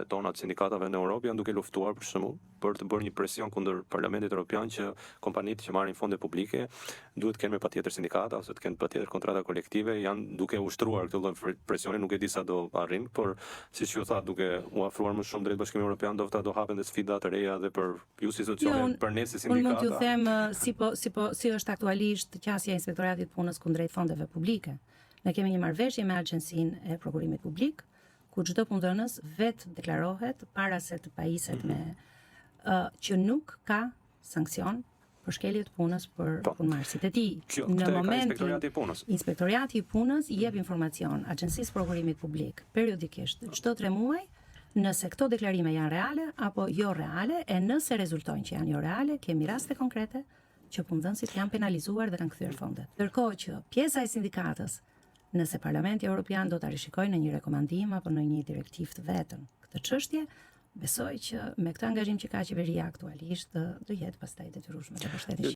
tona të sindikatave në Europë janë duke luftuar për shembull për të bërë një presion kundër Parlamentit Evropian që kompanitë që marrin fonde publike duhet të kenë me patjetër sindikata ose të kenë patjetër kontrata kolektive, janë duke ushtruar këtë lloj presioni, nuk e di sa do arrin, por siç ju tha, duke u afruar më shumë drejt Bashkimit Evropian, do hapen dhe sfida të reja dhe për ju si institucione, për ne si sindikata. Unë mund t'ju them si është aktualisht qasja e Inspektoratit Punës kundrejt fondeve publike. Ne kemi një marrëveshje me Agjencinë e Prokurimit Publik, ku çdo punëdhënës vetë deklarohet para se të pajiset me që nuk ka sankcion për shkelje të punës për punëmarrësit e tij. Në momentin Inspektorati i Punës i jep informacion Agjencisë Prokurimit Publik periodikisht çdo 3 muaj nëse këto deklarime janë reale apo jo reale, e nëse rezultojnë që janë jo reale, kemi raste konkrete që punëdhënësit janë penalizuar dhe kanë kthyer fondet. Ndërkohë që pjesa e sindikatës, nëse Parlamenti Evropian do ta rishikojë në një rekomandim apo në një direktivë të vetën këtë çështje, besoj që me këtë angazhim që ka qeveria aktualisht do jetë pastaj detyrueshme të mbështetë.